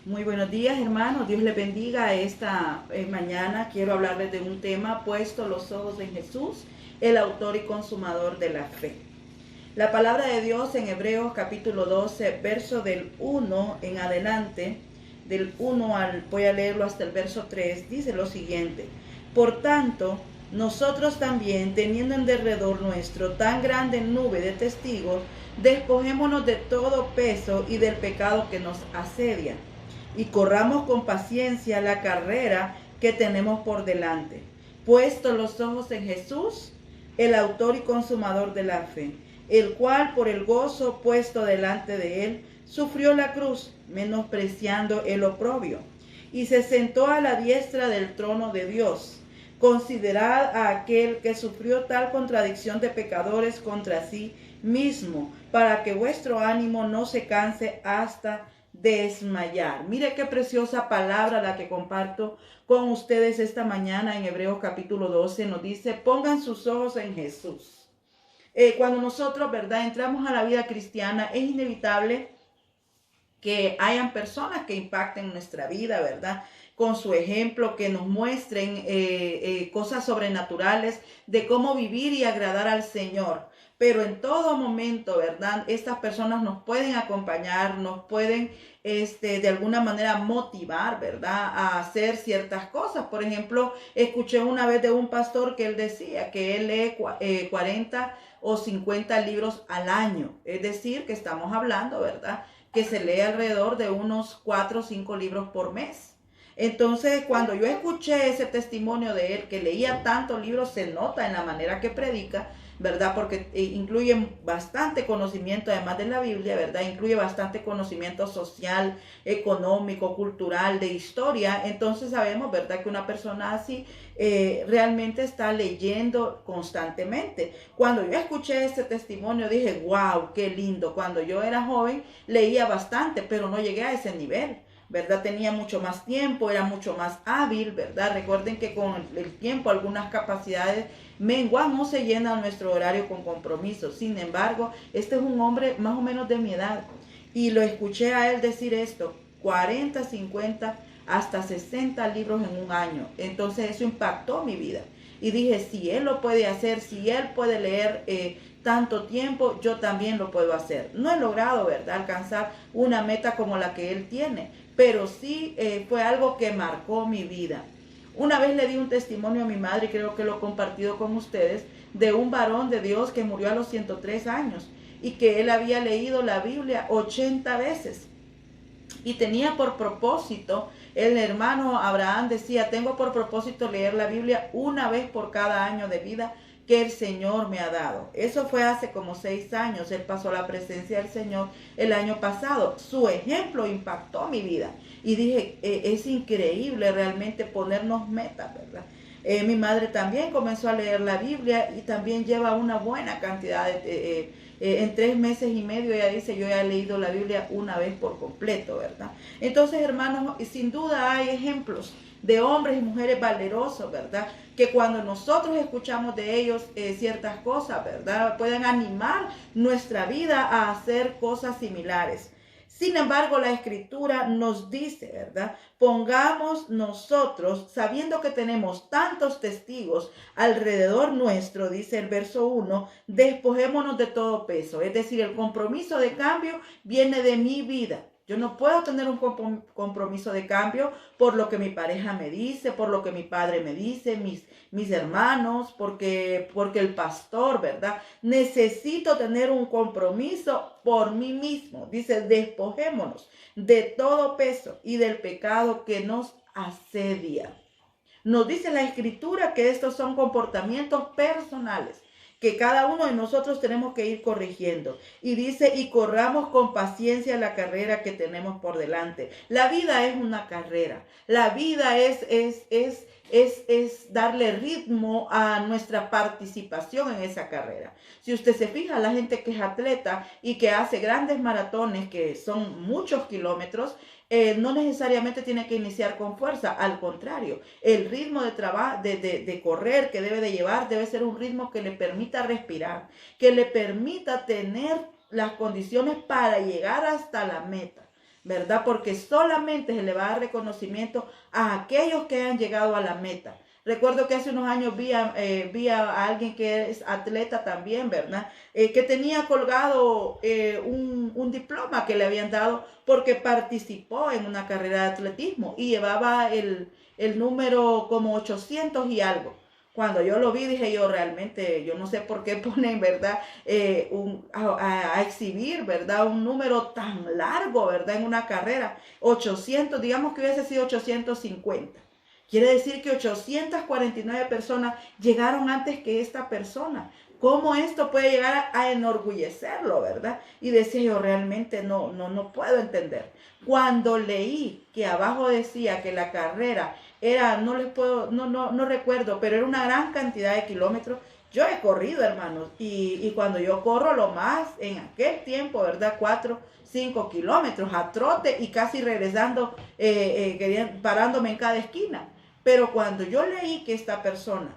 Muy buenos días, hermanos. Dios les bendiga. Esta mañana quiero hablarles de un tema: puesto los ojos en Jesús, el autor y consumador de la fe. La palabra de Dios en Hebreos capítulo 12, verso del 1 en adelante, voy a leerlo hasta el verso 3, dice lo siguiente: Por tanto, nosotros también, teniendo en derredor nuestro tan grande nube de testigos, despojémonos de todo peso y del pecado que nos asedia, y corramos con paciencia la carrera que tenemos por delante, puesto los ojos en Jesús, el autor y consumador de la fe, el cual por el gozo puesto delante de él sufrió la cruz, menospreciando el oprobio, y se sentó a la diestra del trono de Dios. Considerad a aquel que sufrió tal contradicción de pecadores contra sí mismo, para que vuestro ánimo no se canse hasta desmayar. Mire qué preciosa palabra la que comparto con ustedes esta mañana en Hebreos capítulo 12. Nos dice: pongan sus ojos en Jesús. Cuando nosotros, ¿verdad?, entramos a la vida cristiana, es inevitable que hayan personas que impacten nuestra vida, ¿verdad?, con su ejemplo, que nos muestren cosas sobrenaturales de cómo vivir y agradar al Señor. Pero en todo momento, ¿verdad?, estas personas nos pueden acompañar, nos pueden de alguna manera motivar, ¿verdad?, a hacer ciertas cosas. Por ejemplo, escuché una vez de un pastor que él decía que él lee 40 o 50 libros al año. Es decir, que estamos hablando, ¿verdad?, que se lee alrededor de unos 4 o 5 libros por mes. Entonces, cuando yo escuché ese testimonio de él, que leía tantos libros, se nota en la manera que predica, ¿verdad? Porque incluye bastante conocimiento, además de la Biblia, ¿verdad? Incluye bastante conocimiento social, económico, cultural, de historia. Entonces sabemos, ¿verdad?, que una persona así realmente está leyendo constantemente. Cuando yo escuché este testimonio, dije: wow, qué lindo. Cuando yo era joven, leía bastante, pero no llegué a ese nivel, ¿verdad? Tenía mucho más tiempo, era mucho más hábil, ¿verdad? Recuerden que con el tiempo algunas capacidades menguan, no se llena nuestro horario con compromisos. Sin embargo, este es un hombre más o menos de mi edad, y lo escuché a él decir esto: 40, 50, hasta 60 libros en un año. Entonces eso impactó mi vida. Y dije: si él lo puede hacer, si él puede leer tanto tiempo, yo también lo puedo hacer. No he logrado, ¿verdad?, alcanzar una meta como la que él tiene, pero sí fue algo que marcó mi vida. Una vez le di un testimonio a mi madre, y creo que lo he compartido con ustedes, de un varón de Dios que murió a los 103 años y que él había leído la Biblia 80 veces. Y tenía por propósito, el hermano Abraham decía: tengo por propósito leer la Biblia una vez por cada año de vida que el Señor me ha dado. Eso fue hace como 6 años. Él pasó a la presencia del Señor el año pasado. Su ejemplo impactó mi vida. Y dije: es increíble realmente ponernos metas, ¿verdad? Mi madre también comenzó a leer la Biblia y también lleva una buena cantidad en 3 meses y medio, ella dice: yo ya he leído la Biblia una vez por completo, ¿verdad? Entonces, hermanos, sin duda hay ejemplos de hombres y mujeres valerosos, ¿verdad?, que cuando nosotros escuchamos de ellos ciertas cosas, ¿verdad?, pueden animar nuestra vida a hacer cosas similares. Sin embargo, la Escritura nos dice, ¿verdad?, pongamos nosotros, sabiendo que tenemos tantos testigos alrededor nuestro, dice el verso 1, despojémonos de todo peso. Es decir, el compromiso de cambio viene de mi vida. Yo no puedo tener un compromiso de cambio por lo que mi pareja me dice, por lo que mi padre me dice, mis hermanos, porque el pastor, ¿verdad? Necesito tener un compromiso por mí mismo. Dice: despojémonos de todo peso y del pecado que nos asedia. Nos dice la Escritura que estos son comportamientos personales que cada uno de nosotros tenemos que ir corrigiendo. Y dice: y corramos con paciencia la carrera que tenemos por delante. La vida es una carrera. La vida es darle ritmo a nuestra participación en esa carrera. Si usted se fija, la gente que es atleta y que hace grandes maratones, que son muchos kilómetros, no necesariamente tiene que iniciar con fuerza. Al contrario, el ritmo de correr que debe de llevar debe ser un ritmo que le permita respirar, que le permita tener las condiciones para llegar hasta la meta. ¿verdad? Porque solamente se le va a dar reconocimiento a aquellos que han llegado a la meta. Recuerdo que hace unos años vi a alguien que es atleta también, ¿verdad? Que tenía colgado un diploma que le habían dado porque participó en una carrera de atletismo y llevaba el número como 800 y algo. Cuando yo lo vi, dije yo realmente, yo no sé por qué ponen, ¿verdad? A exhibir, ¿verdad? Un número tan largo, ¿verdad? En una carrera. 800, digamos que hubiese sido 850. Quiere decir que 849 personas llegaron antes que esta persona. ¿Cómo esto puede llegar a enorgullecerlo, verdad? Y decía yo, realmente no puedo entender. Cuando leí que abajo decía que la carrera era, no recuerdo, pero era una gran cantidad de kilómetros. Yo he corrido, hermanos, y cuando yo corro lo más en aquel tiempo, ¿verdad? 4, 5 kilómetros a trote y casi regresando, parándome en cada esquina. Pero cuando yo leí que esta persona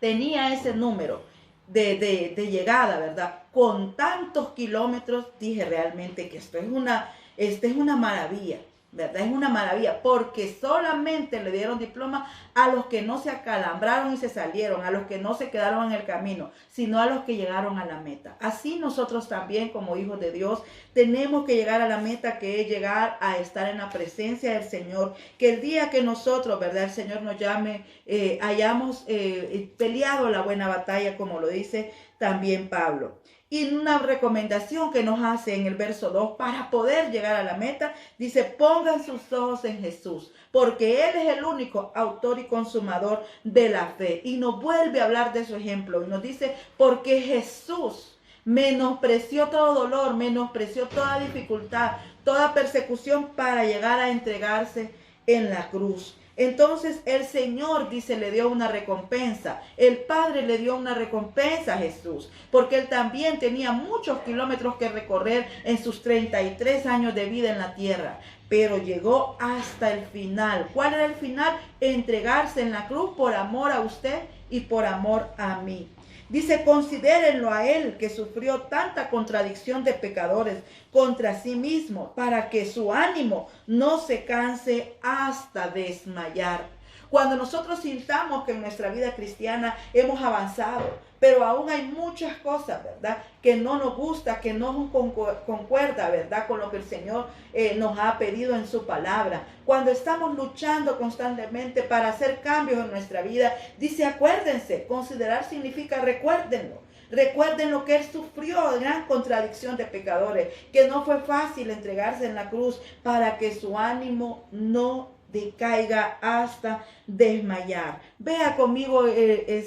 tenía ese número de llegada, ¿verdad? Con tantos kilómetros, dije realmente que esto es una maravilla, ¿verdad? Es una maravilla, porque solamente le dieron diploma a los que no se acalambraron y se salieron, a los que no se quedaron en el camino, sino a los que llegaron a la meta. Así nosotros también, como hijos de Dios, tenemos que llegar a la meta, que es llegar a estar en la presencia del Señor, que el día que nosotros, ¿verdad?, el Señor nos llame, hayamos peleado la buena batalla, como lo dice también Pablo. Y una recomendación que nos hace en el verso 2 para poder llegar a la meta, dice: pongan sus ojos en Jesús, porque Él es el único autor y consumador de la fe. Y nos vuelve a hablar de su ejemplo y nos dice: porque Jesús menospreció todo dolor, menospreció toda dificultad, toda persecución para llegar a entregarse en la cruz. Entonces el Señor, dice, le dio una recompensa. El Padre le dio una recompensa a Jesús, porque Él también tenía muchos kilómetros que recorrer en sus 33 años de vida en la tierra. Pero llegó hasta el final. ¿Cuál era el final? Entregarse en la cruz por amor a usted y por amor a mí. Dice: considérenlo a Él, que sufrió tanta contradicción de pecadores contra sí mismo, para que su ánimo no se canse hasta desmayar. Cuando nosotros sintamos que en nuestra vida cristiana hemos avanzado, pero aún hay muchas cosas, ¿verdad?, que no nos gusta, que no concuerda, ¿verdad?, con lo que el Señor nos ha pedido en su palabra. Cuando estamos luchando constantemente para hacer cambios en nuestra vida, dice: acuérdense. Considerar significa recuérdenlo. Recuerden lo que Él sufrió, gran contradicción de pecadores, que no fue fácil entregarse en la cruz, para que su ánimo no decaiga hasta desmayar. Vea conmigo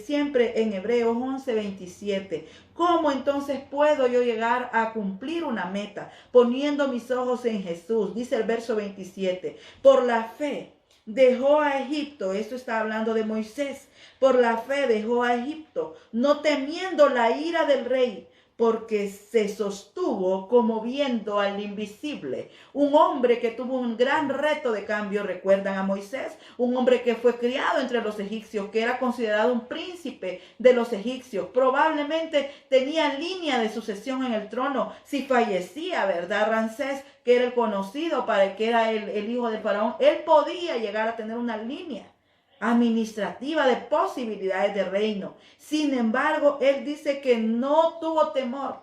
siempre en Hebreos 11:27. ¿Cómo entonces puedo yo llegar a cumplir una meta? Poniendo mis ojos en Jesús. Dice el verso 27. Por la fe dejó a Egipto. Esto está hablando de Moisés. Por la fe dejó a Egipto, no temiendo la ira del rey, porque se sostuvo como viendo al invisible. Un hombre que tuvo un gran reto de cambio. ¿Recuerdan a Moisés? Un hombre que fue criado entre los egipcios, que era considerado un príncipe de los egipcios. Probablemente tenía línea de sucesión en el trono. Si fallecía, ¿verdad?, Ramsés, que era el conocido para que era el hijo del faraón, él podía llegar a tener una línea administrativa de posibilidades de reino. Sin embargo, él dice que no tuvo temor,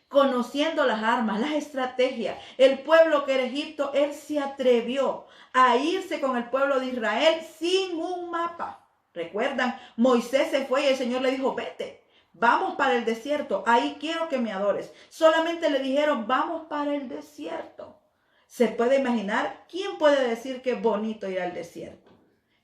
conociendo las armas, las estrategias, el pueblo que era Egipto. Él se atrevió a irse con el pueblo de Israel sin un mapa. ¿Recuerdan? Moisés se fue y el Señor le dijo: vete, vamos para el desierto, ahí quiero que me adores. Solamente le dijeron: vamos para el desierto. ¿Se puede imaginar? ¿Quién puede decir que es bonito ir al desierto?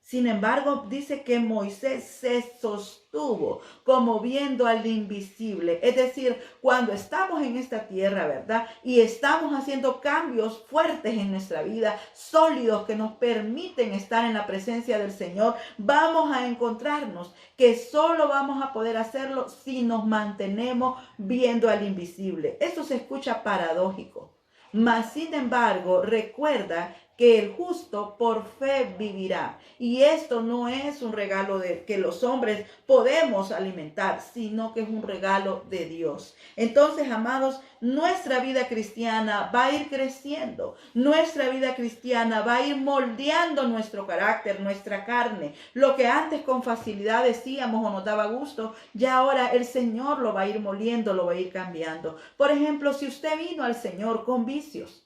Sin embargo, dice que Moisés se sostuvo como viendo al invisible. Es decir, cuando estamos en esta tierra, ¿verdad?, y estamos haciendo cambios fuertes en nuestra vida, sólidos, que nos permiten estar en la presencia del Señor, vamos a encontrarnos que solo vamos a poder hacerlo si nos mantenemos viendo al invisible. Esto se escucha paradójico. Mas, sin embargo, recuerda que el justo por fe vivirá. Y esto no es un regalo de que los hombres podemos alimentar, sino que es un regalo de Dios. Entonces, amados, nuestra vida cristiana va a ir creciendo. Nuestra vida cristiana va a ir moldeando nuestro carácter, nuestra carne. Lo que antes con facilidad decíamos o nos daba gusto, ya ahora el Señor lo va a ir moliendo, lo va a ir cambiando. Por ejemplo, si usted vino al Señor con vicios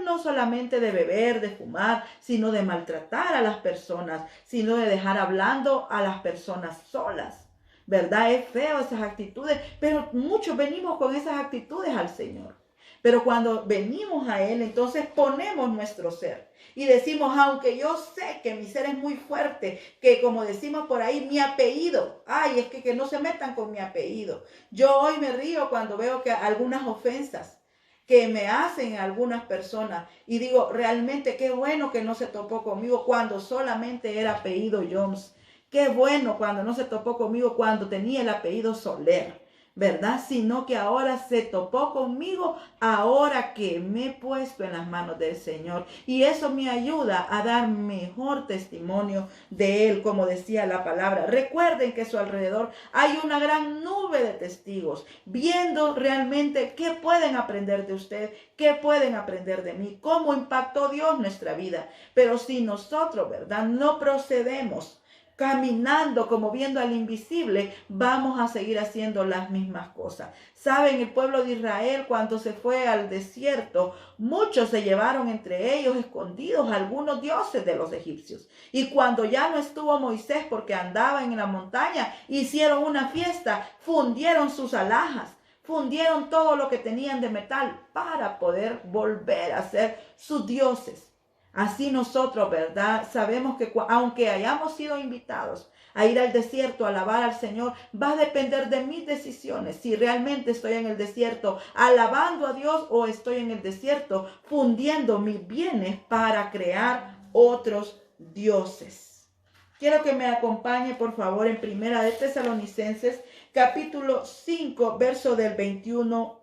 no solamente de beber, de fumar, sino de maltratar a las personas, sino de dejar hablando a las personas solas. ¿Verdad? Es feo esas actitudes, pero muchos venimos con esas actitudes al Señor. Pero cuando venimos a Él, entonces ponemos nuestro ser y decimos, aunque yo sé que mi ser es muy fuerte, que como decimos por ahí, mi apellido, ay, es que no se metan con mi apellido. Yo hoy me río cuando veo que algunas ofensas que me hacen algunas personas y digo, realmente qué bueno que no se topó conmigo cuando solamente era apellido Jones. Qué bueno cuando no se topó conmigo cuando tenía el apellido Soler, ¿verdad? Sino que ahora se topó conmigo ahora que me he puesto en las manos del Señor. Y eso me ayuda a dar mejor testimonio de Él, como decía la palabra. Recuerden que a su alrededor hay una gran nube de testigos, viendo realmente qué pueden aprender de usted, qué pueden aprender de mí, cómo impactó Dios nuestra vida. Pero si nosotros, ¿verdad?, no procedemos caminando como viendo al invisible, vamos a seguir haciendo las mismas cosas. Saben, el pueblo de Israel cuando se fue al desierto, muchos se llevaron entre ellos escondidos algunos dioses de los egipcios. Y cuando ya no estuvo Moisés porque andaba en la montaña, hicieron una fiesta, fundieron sus alhajas, fundieron todo lo que tenían de metal para poder volver a ser sus dioses. Así nosotros, ¿verdad? Sabemos que aunque hayamos sido invitados a ir al desierto a alabar al Señor, va a depender de mis decisiones. Si realmente estoy en el desierto alabando a Dios o estoy en el desierto fundiendo mis bienes para crear otros dioses. Quiero que me acompañe, por favor, en Primera de Tesalonicenses, capítulo 5, verso del 21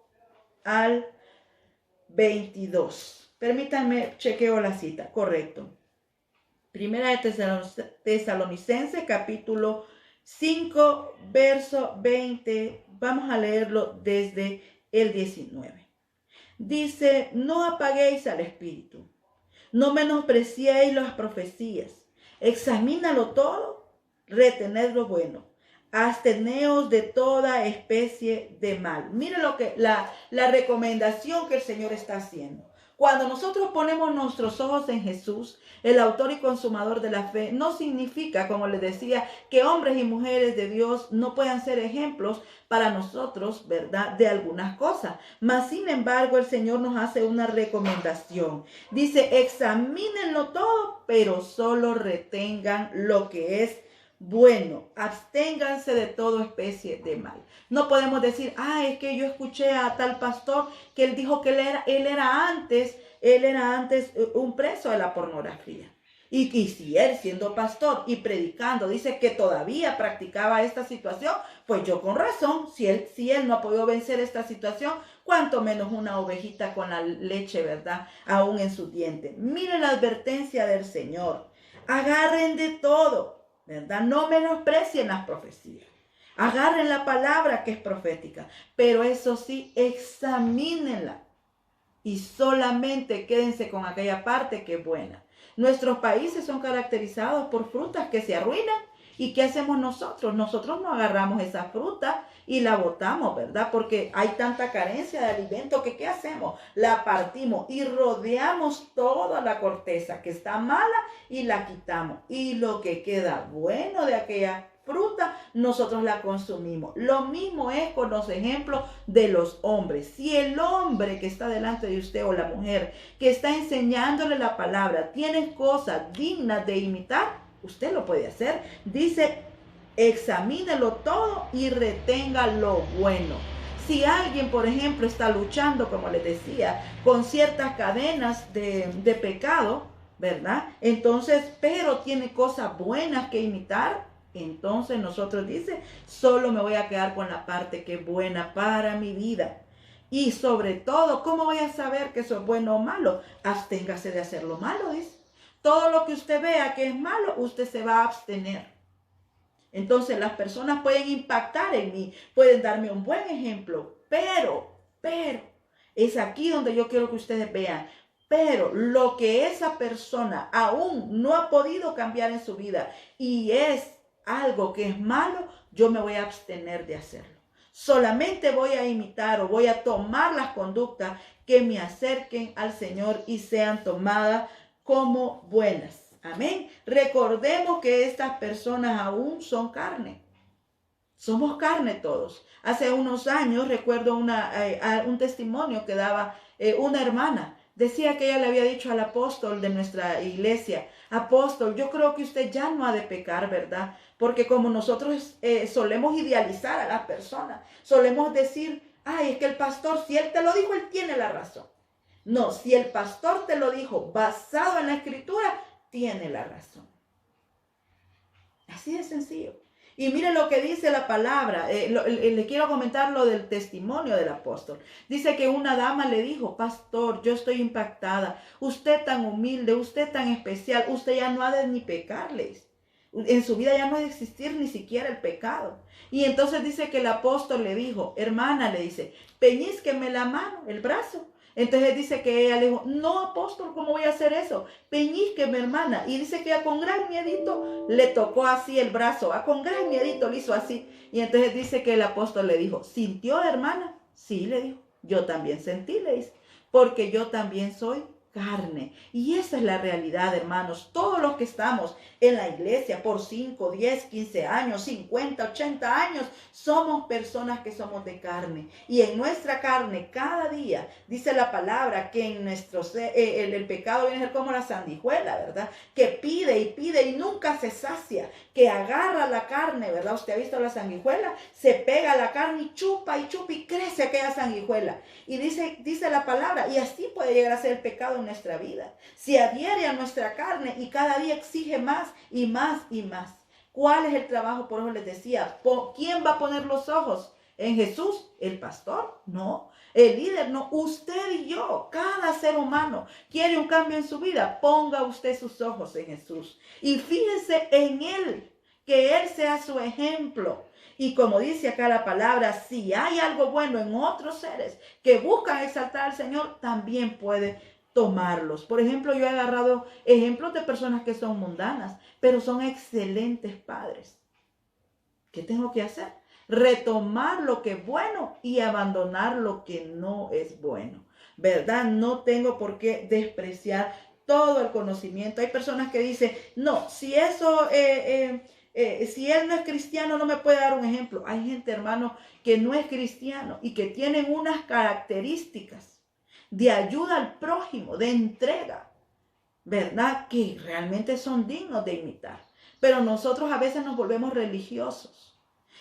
al 22. Permítanme, chequeo la cita, correcto. Primera de Tesalonicenses, capítulo 5, verso 20. Vamos a leerlo desde el 19. Dice, no apaguéis al espíritu, no menospreciéis las profecías, examínalo todo, retened lo bueno, absteneos de toda especie de mal. Mire lo que la recomendación que el Señor está haciendo. Cuando nosotros ponemos nuestros ojos en Jesús, el autor y consumador de la fe, no significa, como les decía, que hombres y mujeres de Dios no puedan ser ejemplos para nosotros, ¿verdad?, de algunas cosas. Mas, sin embargo, el Señor nos hace una recomendación. Dice, examínenlo todo, pero solo retengan lo que es bueno, absténganse de toda especie de mal. No podemos decir, es que yo escuché a tal pastor que él dijo que él era antes un preso de la pornografía. Y si él, siendo pastor y predicando, dice que todavía practicaba esta situación, pues yo con razón, si él no ha podido vencer esta situación, cuanto menos una ovejita con la leche, ¿verdad?, aún en su diente. Miren la advertencia del Señor. Agarren de todo, ¿verdad? No menosprecien las profecías. Agarren la palabra que es profética, pero eso sí, examínenla y solamente quédense con aquella parte que es buena. Nuestros países son caracterizados por frutas que se arruinan. ¿Y qué hacemos nosotros? Nosotros no agarramos esa fruta y la botamos, ¿verdad? Porque hay tanta carencia de alimento que ¿qué hacemos? La partimos y rodeamos toda la corteza que está mala y la quitamos. Y lo que queda bueno de aquella fruta, nosotros la consumimos. Lo mismo es con los ejemplos de los hombres. Si el hombre que está delante de usted o la mujer que está enseñándole la palabra tiene cosas dignas de imitar, usted lo puede hacer. Dice, examínelo todo y retenga lo bueno. Si alguien, por ejemplo, está luchando, como les decía, con ciertas cadenas de pecado, ¿verdad? Entonces, pero tiene cosas buenas que imitar, entonces nosotros dice, solo me voy a quedar con la parte que es buena para mi vida. Y sobre todo, ¿cómo voy a saber que eso es bueno o malo? Absténgase de hacer lo malo, dice. Todo lo que usted vea que es malo, usted se va a abstener. Entonces las personas pueden impactar en mí, pueden darme un buen ejemplo, pero, es aquí donde yo quiero que ustedes vean. Pero lo que esa persona aún no ha podido cambiar en su vida y es algo que es malo, yo me voy a abstener de hacerlo. Solamente voy a imitar o voy a tomar las conductas que me acerquen al Señor y sean tomadas como buenas. Amén. Recordemos que estas personas aún son carne. Somos carne todos. Hace unos años recuerdo un testimonio que daba una hermana. Decía que ella le había dicho al apóstol de nuestra iglesia: apóstol, yo creo que usted ya no ha de pecar, ¿verdad? Porque como nosotros solemos idealizar a las personas, solemos decir: ay, es que el pastor, si él te lo dijo, él tiene la razón. No, si el pastor te lo dijo basado en la escritura, tiene la razón. Así de sencillo. Y mire lo que dice la palabra. Le quiero comentar lo del testimonio del apóstol. Dice que una dama le dijo: pastor, yo estoy impactada. Usted tan humilde, usted tan especial, usted ya no ha de ni pecarles. En su vida ya no ha de existir ni siquiera el pecado. Y entonces dice que el apóstol le dijo: hermana, le dice, peñísqueme la mano, el brazo. Entonces dice que ella le dijo: no, apóstol, ¿cómo voy a hacer eso? Peñísqueme, hermana. Y dice que ella con gran miedito le tocó así el brazo. Con gran miedito le hizo así. Y entonces dice que el apóstol le dijo: ¿sintió, hermana? Sí, le dijo. Yo también sentí, le dice, porque yo también soy carne. Y esa es la realidad, hermanos. Todos los que estamos en la iglesia por 5, 10, 15 años, 50, 80 años, somos personas que somos de carne. Y en nuestra carne, cada día, dice la palabra que en nuestro el pecado viene a ser como la sanguijuela, ¿verdad? Que pide y nunca se sacia, que agarra la carne, ¿verdad? Usted ha visto la sanguijuela, se pega a la carne y chupa y crece aquella sanguijuela. Y dice la palabra, y así puede llegar a ser el pecado en nuestra vida. Se adhiere a nuestra carne y cada día exige más y más y más. ¿Cuál es el trabajo? Por eso les decía, ¿quién va a poner los ojos en Jesús? ¿El pastor? No. El líder, no, usted y yo, cada ser humano quiere un cambio en su vida. Ponga usted sus ojos en Jesús y fíjese en Él, que Él sea su ejemplo. Y como dice acá la palabra, si hay algo bueno en otros seres que buscan exaltar al Señor, también puede tomarlos. Por ejemplo, yo he agarrado ejemplos de personas que son mundanas, pero son excelentes padres. ¿Qué tengo que hacer? Retomar lo que es bueno y abandonar lo que no es bueno, ¿verdad? No tengo por qué despreciar todo el conocimiento. Hay personas que dicen: no, si eso, si él no es cristiano, no me puede dar un ejemplo. Hay gente, hermano, que no es cristiano y que tienen unas características de ayuda al prójimo, de entrega, ¿verdad? Que realmente son dignos de imitar. Pero nosotros a veces nos volvemos religiosos.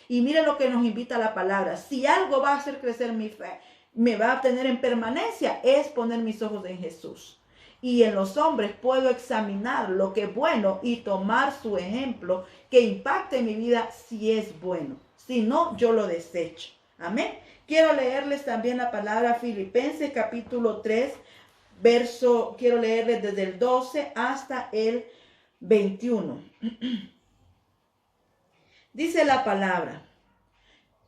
Y mire lo que nos invita la palabra: si algo va a hacer crecer mi fe, me va a tener en permanencia, es poner mis ojos en Jesús. Y en los hombres puedo examinar lo que es bueno y tomar su ejemplo que impacte en mi vida si es bueno. Si no, yo lo desecho. Amén. Quiero leerles también la palabra Filipenses capítulo 3, quiero leerles desde el 12 hasta el 21. Dice la palabra: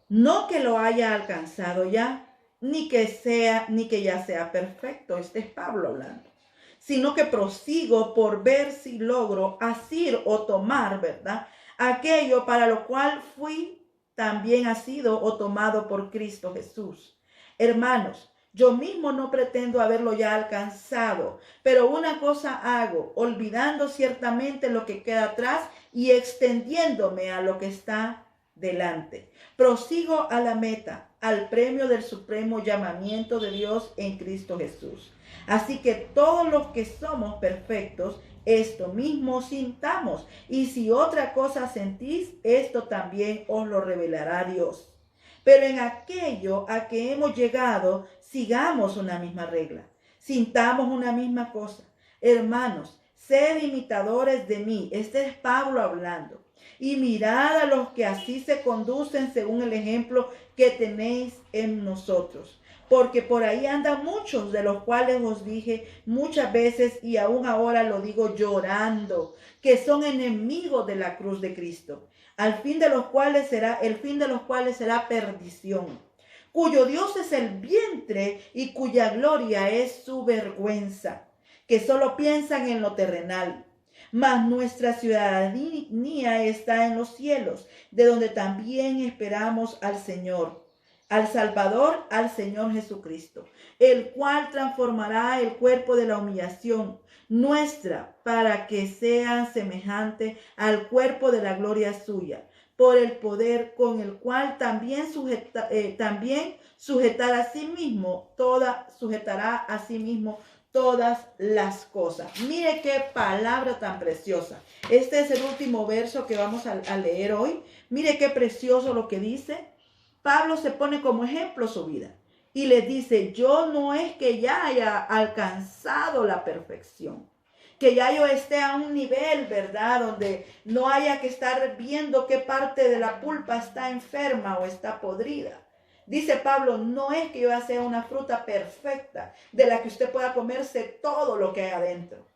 no que lo haya alcanzado ya, ni que ya sea perfecto. Este es Pablo hablando. Sino que prosigo por ver si logro asir o tomar, ¿verdad?, aquello para lo cual fui también asido o tomado por Cristo Jesús. Hermanos, yo mismo no pretendo haberlo ya alcanzado, pero una cosa hago, olvidando ciertamente lo que queda atrás y extendiéndome a lo que está delante. Prosigo a la meta, al premio del supremo llamamiento de Dios en Cristo Jesús. Así que todos los que somos perfectos, esto mismo sintamos, y si otra cosa sentís, esto también os lo revelará Dios. Pero en aquello a que hemos llegado, sigamos una misma regla, sintamos una misma cosa. Hermanos, sed imitadores de mí. Este es Pablo hablando. Y mirad a los que así se conducen según el ejemplo que tenéis en nosotros. porque por ahí andan muchos, de los cuales os dije muchas veces y aún ahora lo digo llorando, que son enemigos de la cruz de Cristo, el fin de los cuales será perdición, cuyo Dios es el vientre y cuya gloria es su vergüenza, que solo piensan en lo terrenal. Mas nuestra ciudadanía está en los cielos, de donde también esperamos al Señor, al Salvador, al Señor Jesucristo, el cual transformará el cuerpo de la humillación nuestra para que sea semejante al cuerpo de la gloria suya, por el poder con el cual también sujetará a sí mismo todas las cosas. Mire qué palabra tan preciosa. Este es el último verso que vamos a leer hoy. Mire qué precioso lo que dice. Pablo se pone como ejemplo su vida y le dice, yo no es que ya haya alcanzado la perfección, que ya yo esté a un nivel, ¿verdad?, donde no haya que estar viendo qué parte de la pulpa está enferma o está podrida. Dice Pablo, no es que yo sea una fruta perfecta de la que usted pueda comerse todo lo que hay adentro.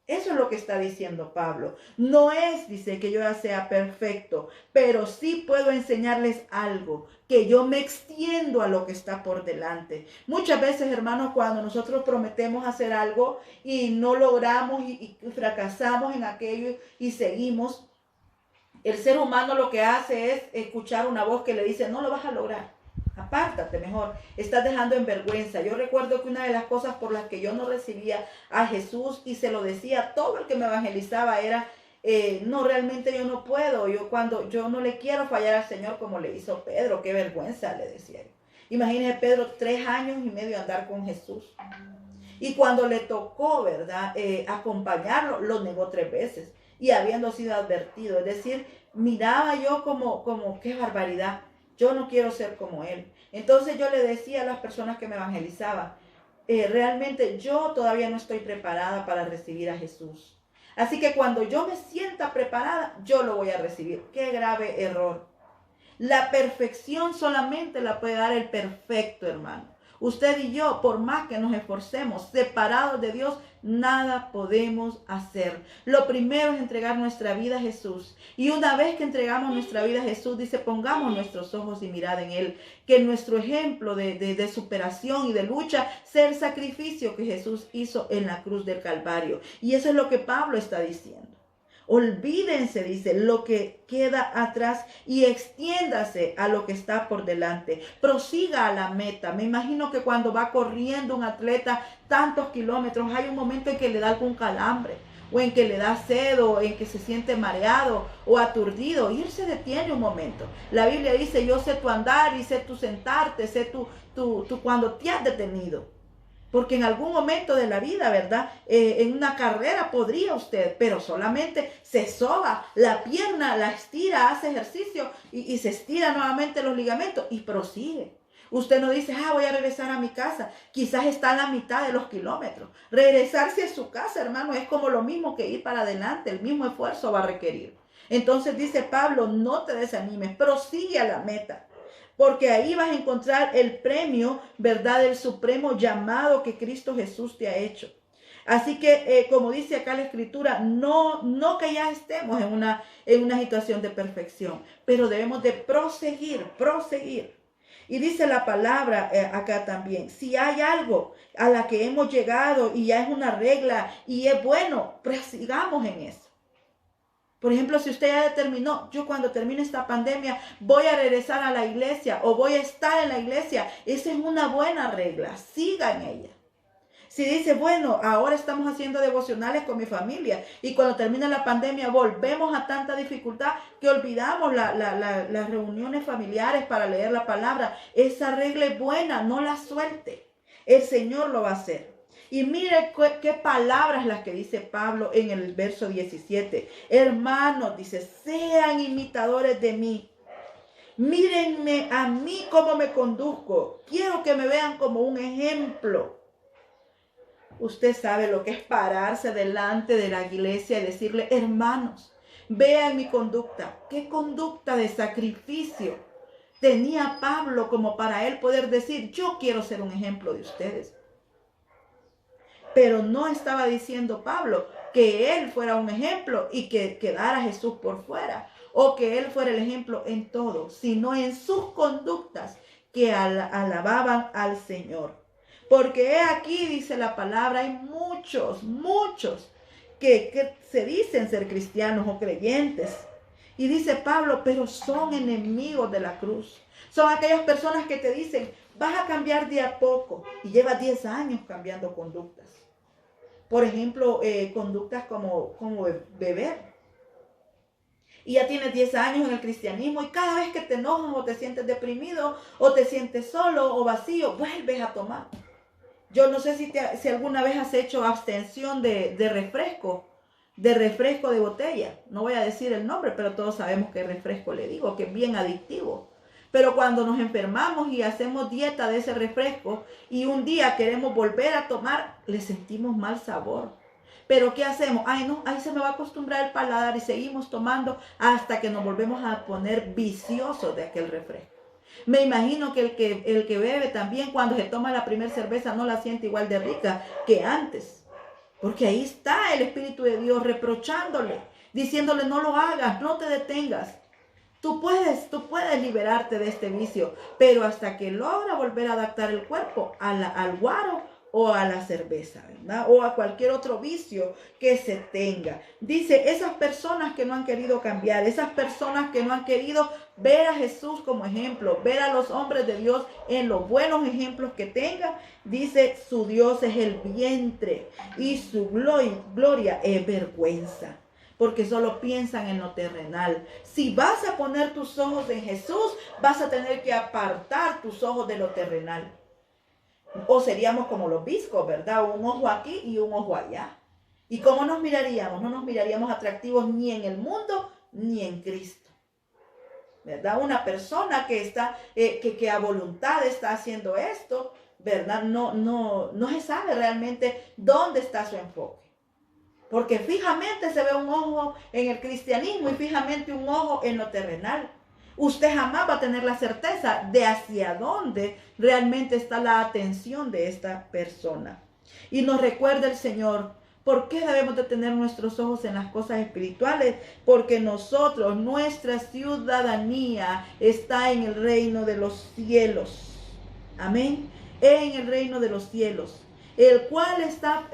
Eso es lo que está diciendo Pablo. No es, dice, que yo ya sea perfecto, pero sí puedo enseñarles algo, que yo me extiendo a lo que está por delante. Muchas veces, hermanos, cuando nosotros prometemos hacer algo y no logramos y fracasamos en aquello y seguimos, el ser humano lo que hace es escuchar una voz que le dice, no lo vas a lograr. Apártate mejor, estás dejando en vergüenza. Yo recuerdo que una de las cosas por las que yo no recibía a Jesús y se lo decía a todo el que me evangelizaba era, no, realmente yo no puedo, yo no le quiero fallar al Señor como le hizo Pedro, qué vergüenza, le decía yo. Imagínese Pedro 3 años y medio andar con Jesús. Y cuando le tocó, ¿verdad?, acompañarlo, lo negó 3 veces y habiendo sido advertido. Es decir, miraba yo como qué barbaridad. Yo no quiero ser como él. Entonces yo le decía a las personas que me evangelizaban, realmente yo todavía no estoy preparada para recibir a Jesús. Así que cuando yo me sienta preparada, yo lo voy a recibir. Qué grave error. La perfección solamente la puede dar el perfecto, hermano. Usted y yo, por más que nos esforcemos, separados de Dios, nada podemos hacer. Lo primero es entregar nuestra vida a Jesús. Y una vez que entregamos nuestra vida a Jesús, dice, pongamos nuestros ojos y mirada en Él. Que nuestro ejemplo de superación y de lucha sea el sacrificio que Jesús hizo en la cruz del Calvario. Y eso es lo que Pablo está diciendo. Olvídense, dice, lo que queda atrás y extiéndase a lo que está por delante. Prosiga a la meta. Me imagino que cuando va corriendo un atleta tantos kilómetros, hay un momento en que le da algún calambre, o en que le da sed, o en que se siente mareado o aturdido, y él se detiene un momento. La Biblia dice, yo sé tu andar y sé tu sentarte, sé tu cuando te has detenido. Porque en algún momento de la vida, ¿verdad?, en una carrera podría usted, pero solamente se soba la pierna, la estira, hace ejercicio y se estira nuevamente los ligamentos y prosigue. Usted no dice, voy a regresar a mi casa. Quizás está a la mitad de los kilómetros. Regresarse a su casa, hermano, es como lo mismo que ir para adelante. El mismo esfuerzo va a requerir. Entonces dice Pablo, no te desanimes, prosigue a la meta. Porque ahí vas a encontrar el premio, ¿verdad?, del supremo llamado que Cristo Jesús te ha hecho. Así que, como dice acá la Escritura, no que ya estemos en una situación de perfección, pero debemos de proseguir. Y dice la palabra acá también, si hay algo a la que hemos llegado y ya es una regla y es bueno, prosigamos en eso. Por ejemplo, si usted ya determinó, yo cuando termine esta pandemia voy a regresar a la iglesia o voy a estar en la iglesia, esa es una buena regla, siga en ella. Si dice, bueno, ahora estamos haciendo devocionales con mi familia y cuando termine la pandemia volvemos a tanta dificultad que olvidamos las reuniones familiares para leer la palabra, esa regla es buena, no la suelte. El Señor lo va a hacer. Y mire qué palabras las que dice Pablo en el verso 17. Hermanos, dice, sean imitadores de mí. Mírenme a mí cómo me conduzco. Quiero que me vean como un ejemplo. Usted sabe lo que es pararse delante de la iglesia y decirle, hermanos, vean mi conducta. ¿Qué conducta de sacrificio? tenía Pablo como para él poder decir, yo quiero ser un ejemplo de ustedes. Pero no estaba diciendo Pablo que él fuera un ejemplo y que quedara Jesús por fuera, o que él fuera el ejemplo en todo, sino en sus conductas que alababan al Señor. Porque he aquí, dice la palabra, hay muchos que se dicen ser cristianos o creyentes. Y dice Pablo, pero son enemigos de la cruz. Son aquellas personas que te dicen, vas a cambiar de a poco, y llevas 10 años cambiando conductas. Por ejemplo, conductas como beber. Y ya tienes 10 años en el cristianismo y cada vez que te enojas o te sientes deprimido o te sientes solo o vacío, vuelves a tomar. Yo no sé si alguna vez has hecho abstención de refresco de botella. No voy a decir el nombre, pero todos sabemos qué refresco le digo, que es bien adictivo. Pero cuando nos enfermamos y hacemos dieta de ese refresco y un día queremos volver a tomar, le sentimos mal sabor. Pero ¿qué hacemos? Ay, no, ahí se me va a acostumbrar el paladar y seguimos tomando hasta que nos volvemos a poner viciosos de aquel refresco. Me imagino que el que bebe también cuando se toma la primera cerveza no la siente igual de rica que antes. Porque ahí está el Espíritu de Dios reprochándole, diciéndole no lo hagas, no te detengas. Tú puedes liberarte de este vicio, pero hasta que logra volver a adaptar el cuerpo al guaro o a la cerveza, ¿verdad? O a cualquier otro vicio que se tenga. Dice, esas personas que no han querido cambiar, esas personas que no han querido ver a Jesús como ejemplo, ver a los hombres de Dios en los buenos ejemplos que tengan, dice, su Dios es el vientre y su gloria es vergüenza. Porque solo piensan en lo terrenal. Si vas a poner tus ojos en Jesús, vas a tener que apartar tus ojos de lo terrenal. O seríamos como los biskos, ¿verdad? Un ojo aquí y un ojo allá. ¿Y cómo nos miraríamos? No nos miraríamos atractivos ni en el mundo ni en Cristo, ¿verdad? Una persona que está, que a voluntad está haciendo esto, ¿verdad? No se sabe realmente dónde está su enfoque. Porque fijamente se ve un ojo en el cristianismo y fijamente un ojo en lo terrenal. Usted jamás va a tener la certeza de hacia dónde realmente está la atención de esta persona. Y nos recuerda el Señor, ¿por qué debemos de tener nuestros ojos en las cosas espirituales? Porque nosotros, nuestra ciudadanía está en el reino de los cielos. Amén. En el reino de los cielos, el cual está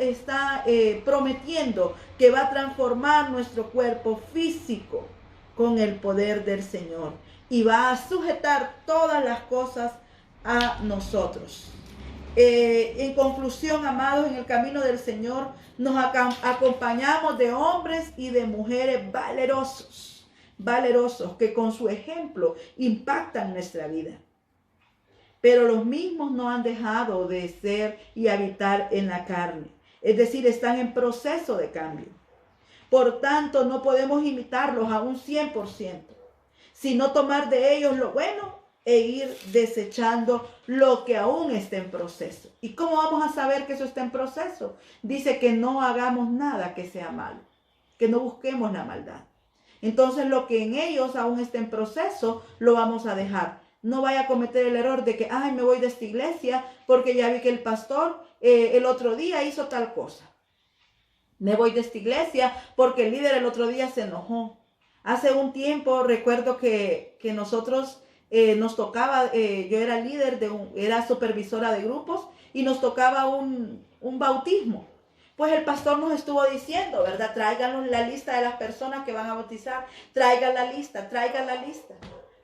prometiendo que va a transformar nuestro cuerpo físico con el poder del Señor y va a sujetar todas las cosas a nosotros. En conclusión, amados, en el camino del Señor nos acompañamos de hombres y de mujeres valerosos que con su ejemplo impactan nuestra vida. Pero los mismos no han dejado de ser y habitar en la carne. Es decir, están en proceso de cambio. Por tanto, no podemos imitarlos a un 100%, sino tomar de ellos lo bueno e ir desechando lo que aún está en proceso. ¿Y cómo vamos a saber que eso está en proceso? Dice que no hagamos nada que sea malo, que no busquemos la maldad. Entonces, lo que en ellos aún está en proceso, lo vamos a dejar. No vaya a cometer el error de que, ay, me voy de esta iglesia porque ya vi que el pastor el otro día hizo tal cosa. Me voy de esta iglesia porque el líder el otro día se enojó. Hace un tiempo recuerdo que nosotros nos tocaba, yo era líder, era supervisora de grupos y nos tocaba un bautismo. Pues el pastor nos estuvo diciendo, ¿verdad? Tráiganos la lista de las personas que van a bautizar. Traigan la lista.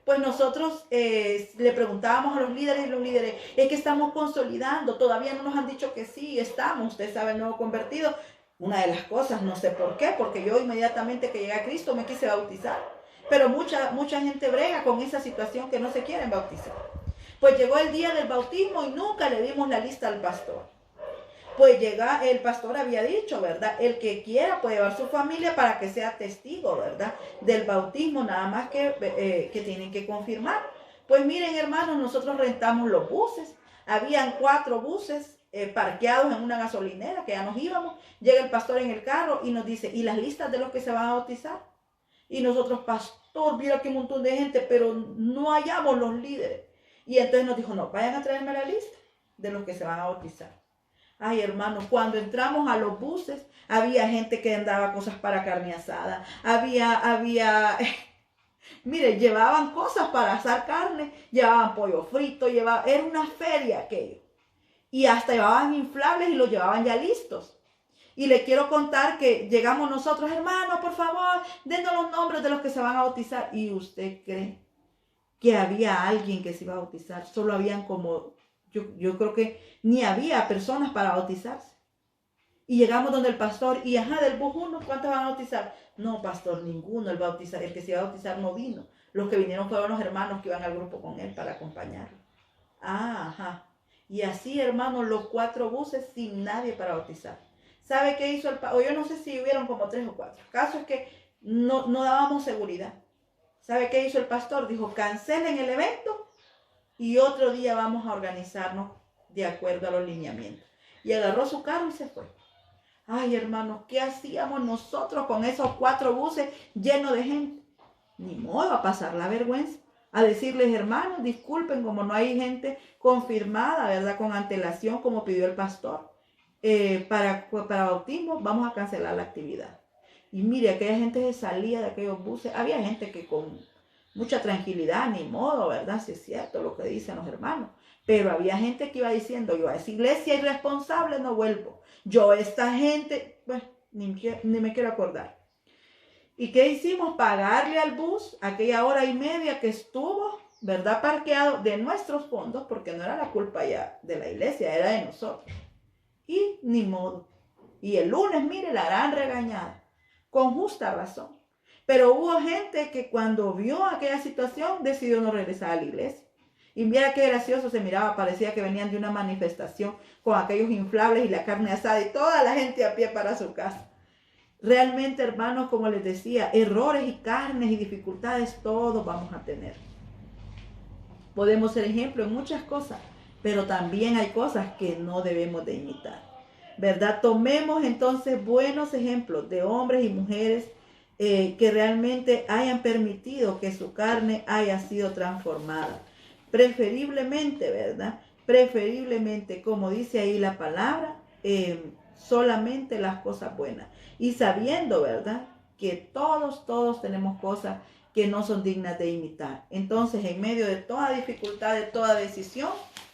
Pues nosotros le preguntábamos a los líderes y los líderes, es que estamos consolidando, todavía no nos han dicho que sí, estamos, usted sabe, el nuevo convertido. Una de las cosas, no sé por qué, porque yo inmediatamente que llegué a Cristo me quise bautizar. Pero mucha gente brega con esa situación que no se quieren bautizar. Pues llegó el día del bautismo y nunca le dimos la lista al pastor. Pues el pastor había dicho, ¿verdad? El que quiera puede llevar su familia para que sea testigo, ¿verdad? Del bautismo, nada más que tienen que confirmar. Pues miren, hermanos, nosotros rentamos los buses. Habían 4 buses parqueados en una gasolinera que ya nos íbamos. Llega el pastor en el carro y nos dice, ¿y las listas de los que se van a bautizar? Y nosotros, pastor, mira qué montón de gente, pero no hallamos los líderes. Y entonces nos dijo, no, vayan a traerme la lista de los que se van a bautizar. Ay, hermanos, cuando entramos a los buses, había gente que andaba cosas para carne asada. Mire, llevaban cosas para asar carne, llevaban pollo frito, era una feria aquello. Y hasta llevaban inflables y los llevaban ya listos. Y le quiero contar que llegamos nosotros, hermanos, por favor, denos los nombres de los que se van a bautizar. ¿Y usted cree que había alguien que se iba a bautizar? Solo habían yo creo que ni había personas para bautizarse. Y llegamos donde el pastor, y del bus uno, ¿cuántos van a bautizar? No, pastor, ninguno. El que se iba a bautizar no vino. Los que vinieron fueron los hermanos que iban al grupo con él para acompañarlo. Y así, hermanos, los 4 buses sin nadie para bautizar. ¿Sabe qué hizo el pastor? Yo no sé si hubieron como 3 o 4. El caso es que no dábamos seguridad. ¿Sabe qué hizo el pastor? Dijo, cancelen el evento y otro día vamos a organizarnos de acuerdo a los lineamientos. Y agarró su carro y se fue. Ay, hermanos, ¿qué hacíamos nosotros con esos 4 buses llenos de gente? Ni modo, a pasar la vergüenza. A decirles, hermanos, disculpen, como no hay gente confirmada, ¿verdad? Con antelación, como pidió el pastor, para bautismo, vamos a cancelar la actividad. Y mire, aquella gente se salía de aquellos buses. Había gente que con mucha tranquilidad, ni modo, ¿verdad? Si es cierto lo que dicen los hermanos. Pero había gente que iba diciendo, yo a esa iglesia irresponsable no vuelvo. Yo a esta gente, bueno, ni me quiero acordar. ¿Y qué hicimos? Pagarle al bus aquella hora y media que estuvo, ¿verdad? Parqueado de nuestros fondos, porque no era la culpa ya de la iglesia, era de nosotros. Y ni modo. Y el lunes, mire, la harán regañada, con justa razón. Pero hubo gente que cuando vio aquella situación decidió no regresar a la iglesia. Y mira qué gracioso se miraba, parecía que venían de una manifestación con aquellos inflables y la carne asada y toda la gente a pie para su casa. Realmente, hermanos, como les decía, errores y carnes y dificultades todos vamos a tener. Podemos ser ejemplo en muchas cosas, pero también hay cosas que no debemos de imitar, ¿verdad? Tomemos entonces buenos ejemplos de hombres y mujeres que realmente hayan permitido que su carne haya sido transformada. Preferiblemente, ¿verdad? Preferiblemente, como dice ahí la palabra, solamente las cosas buenas. Y sabiendo, ¿verdad? Que todos tenemos cosas que no son dignas de imitar. Entonces, en medio de toda dificultad, de toda decisión,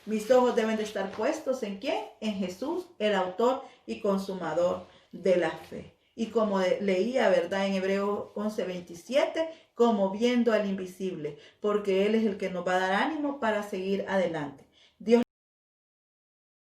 mis ojos deben de estar puestos ¿en quién? En Jesús, el autor y consumador de la fe. Y como leía, ¿verdad? En Hebreos 11:27, como viendo al invisible, porque Él es el que nos va a dar ánimo para seguir adelante.